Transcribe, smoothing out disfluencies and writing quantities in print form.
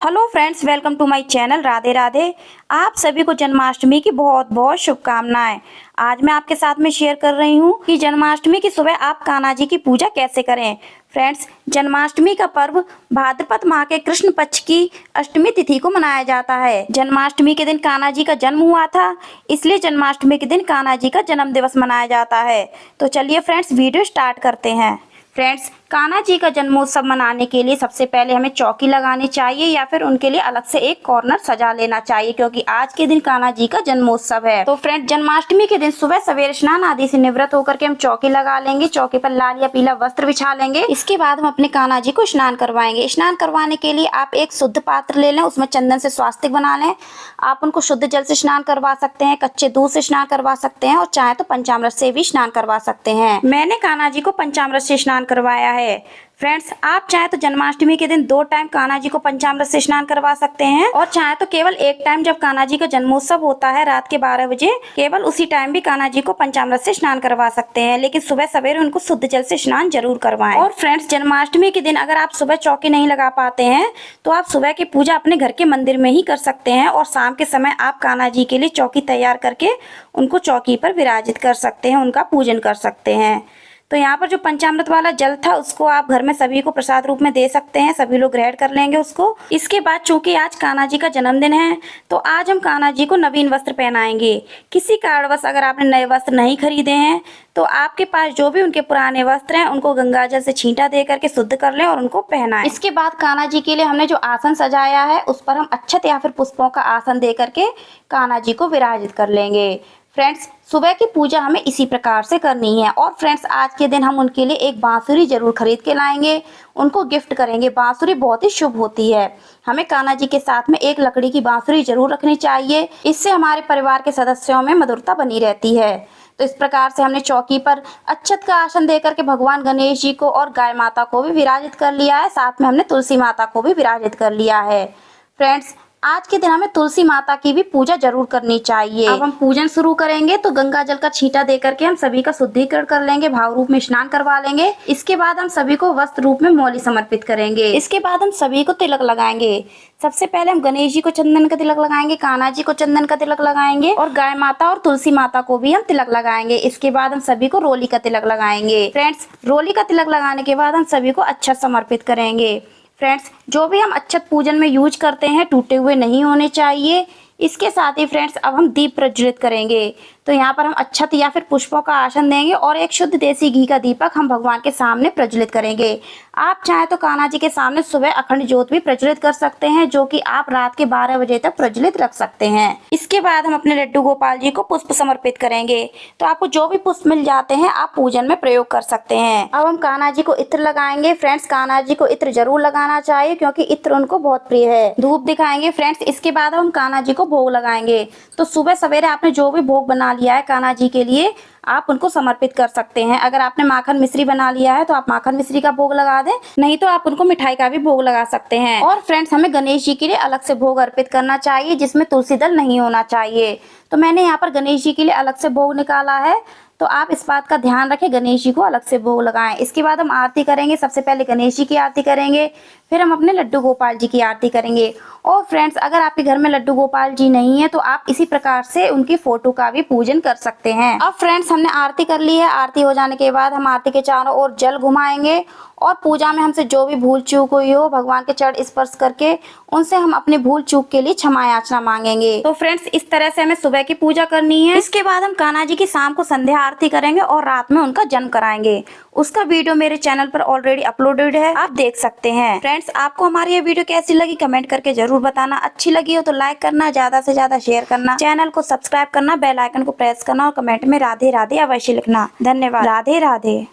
Hello friends, welcome to my channel Radhe Radhe. आप सभी को जन्माष्टमी की बहुत बहुत शुभकामनाएं। आज मैं आपके साथ में शेयर कर रही हूं कि जन्माष्टमी की सुबह आप कान्हा जी की पूजा कैसे करें। फ्रेंड्स, जन्माष्टमी का पर्व भाद्रपद माह के कृष्ण पक्ष की अष्टमी तिथि को मनाया जाता है। जन्माष्टमी के दिन कान्हा जी का जन्म हुआ था, इसलिए जन्माष्टमी के दिन कान्हा जी का जन्म दिवस मनाया जाता है। तो चलिए फ्रेंड्स, वीडियो स्टार्ट करते हैं। फ्रेंड्स, कान्हा जी का जन्मोत्सव मनाने के लिए सबसे पहले हमें चौकी लगानी चाहिए या फिर उनके लिए अलग से एक कॉर्नर सजा लेना चाहिए, क्योंकि आज के दिन कान्हा जी का जन्मोत्सव है। तो फ्रेंड्स, जन्माष्टमी के दिन सुबह सवेरे स्नान आदि से निवृत्त होकर के हम चौकी लगा लेंगे। चौकी पर लाल या पीला वस्त्र बिछा लेंगे। इसके बाद हम अपने कान्हा जी को स्नान करवाएंगे। स्नान करवाने के लिए आप एक शुद्ध पात्र ले लें, उसमें चंदन से स्वास्तिक बना लें। आप उनको शुद्ध जल से स्नान करवा सकते हैं, कच्चे दूध से स्नान करवा सकते हैं और चाहे तो पंचामृत से भी स्नान करवा सकते हैं। मैंने कान्हा जी को पंचामृत से स्नान करवाया है। फ्रेंड्स, आप चाहे तो जन्माष्टमी के दिन 2 टाइम कान्हा जी को पंचामृत से स्नान करवा सकते हैं और चाहे तो केवल एक टाइम, जब कान्हा जी का जन्मोत्सव होता है रात के 12 बजे, केवल उसी टाइम भी कान्हा जी को पंचामृत से स्नान करवा सकते हैं। लेकिन सुबह सवेरे उनको शुद्ध जल से स्नान जरूर करवाएं। और फ्रेंड्स, जन्माष्टमी के दिन अगर आप सुबह चौकी नहीं लगा पाते हैं तो आप सुबह की पूजा अपने घर के मंदिर में ही कर सकते हैं और शाम के समय आप कान्हा जी के लिए चौकी तैयार करके उनको चौकी पर विराजित कर सकते हैं, उनका पूजन कर सकते हैं। तो यहाँ पर जो पंचामृत वाला जल था उसको आप घर में सभी को प्रसाद रूप में दे सकते हैं, सभी लोग ग्रहण कर लेंगे उसको। इसके बाद चूंकि आज कान्हा जी का जन्मदिन है तो आज हम कान्हा जी को नवीन वस्त्र पहनाएंगे। किसी कारणवश अगर आपने नए वस्त्र नहीं खरीदे हैं तो आपके पास जो भी उनके पुराने वस्त्र हैं उनको गंगा जल से छींटा दे करके शुद्ध कर लें और उनको पहनाएं। इसके बाद कान्हा जी के लिए हमने जो आसन सजाया है उस पर हम अक्षत या फिर पुष्पों का आसन दे करके कान्हा जी को विराजित कर लेंगे। फ्रेंड्स, सुबह की पूजा हमें इसी प्रकार से करनी है। और फ्रेंड्स, आज के दिन हम उनके लिए एक बांसुरी जरूर खरीद के लाएंगे, उनको गिफ्ट करेंगे। बांसुरी बहुत ही शुभ होती है। हमें कान्हा जी के साथ में एक लकड़ी की बांसुरी जरूर रखनी चाहिए, इससे हमारे परिवार के सदस्यों में मधुरता बनी रहती है। तो इस प्रकार से हमने चौकी पर अक्षत का आसन देकर के भगवान गणेश जी को और गाय माता को भी विराजित कर लिया है। साथ में हमने तुलसी माता को भी विराजित कर लिया है। फ्रेंड्स, आज के दिन हमें तुलसी माता की भी पूजा जरूर करनी चाहिए। अब हम पूजन शुरू करेंगे तो गंगा जल का छींटा दे करके हम सभी का शुद्धिकरण कर लेंगे, भाव रूप में स्नान करवा लेंगे। इसके बाद हम सभी को वस्त्र रूप में मौली समर्पित करेंगे। इसके बाद हम सभी को तिलक लगाएंगे। सबसे पहले हम गणेश जी को चंदन का तिलक लगाएंगे, कान्हा जी को चंदन का तिलक लगाएंगे और गाय माता और तुलसी माता को भी हम तिलक लगाएंगे। इसके बाद हम सभी को रोली का तिलक लगाएंगे। फ्रेंड्स, रोली का तिलक लगाने के बाद हम सभी को अक्षत समर्पित करेंगे। फ्रेंड्स, जो भी हम अक्षत पूजन में यूज करते हैं टूटे हुए नहीं होने चाहिए। इसके साथ ही फ्रेंड्स, अब हम दीप प्रज्वलित करेंगे। तो यहाँ पर हम अक्षत या फिर पुष्पों का आसन देंगे और एक शुद्ध देसी घी का दीपक हम भगवान के सामने प्रज्वलित करेंगे। आप चाहे तो कान्हा जी के सामने सुबह अखंड ज्योत भी प्रज्वलित कर सकते हैं, जो कि आप रात के 12 बजे तक प्रज्वलित रख सकते हैं। इसके बाद हम अपने लड्डू गोपाल जी को पुष्प समर्पित करेंगे। तो आपको जो भी पुष्प मिल जाते हैं आप पूजन में प्रयोग कर सकते हैं। अब हम कान्हा जी को इत्र लगाएंगे। फ्रेंड्स, कान्हा जी को इत्र जरूर लगाना चाहिए क्योंकि इत्र उनको बहुत प्रिय है। धूप दिखाएंगे। फ्रेंड्स, इसके बाद हम कान्हा जी को भोग लगाएंगे। तो सुबह सवेरे आपने जो भी भोग बना लिया है कान्हा जी के लिए आप उनको समर्पित कर सकते हैं। अगर आपने माखन मिश्री बना लिया है तो आप माखन मिश्री का भोग लगा दें, नहीं तो आप उनको मिठाई का भी भोग लगा सकते हैं। और फ्रेंड्स, हमें गणेश जी के लिए अलग से भोग अर्पित करना चाहिए जिसमें तुलसी दल नहीं होना चाहिए। तो मैंने यहाँ पर गणेश जी के लिए अलग से भोग निकाला है, तो आप इस बात का ध्यान रखें, गणेश जी को अलग से भोग लगाएं। इसके बाद हम आरती करेंगे। सबसे पहले गणेश जी की आरती करेंगे, फिर हम अपने लड्डू गोपाल जी की आरती करेंगे। और फ्रेंड्स, अगर आपके घर में लड्डू गोपाल जी नहीं है तो आप इसी प्रकार से उनकी फोटो का भी पूजन कर सकते हैं। अब फ्रेंड्स, हमने आरती कर ली है। आरती हो जाने के बाद हम आरती के चारों ओर जल घुमाएंगे और पूजा में हमसे जो भी भूल चूक हुई हो भगवान के चरण स्पर्श करके उनसे हम अपनी भूल चूक के लिए क्षमा याचना मांगेंगे। तो फ्रेंड्स, इस तरह से हमें सुबह की पूजा करनी है। इसके बाद हम कान्हा जी की शाम को संध्या आरती करेंगे और रात में उनका जन्म कराएंगे। उसका वीडियो मेरे चैनल पर ऑलरेडी अपलोडेड है, आप देख सकते हैं। फ्रेंड्स, आपको हमारी ये वीडियो कैसी लगी कमेंट करके जरूर बताना। अच्छी लगी हो तो लाइक करना, ज्यादा से ज्यादा शेयर करना, चैनल को सब्सक्राइब करना, बेल आइकन को प्रेस करना और कमेंट में राधे राधे अवश्य लिखना। धन्यवाद। राधे राधे।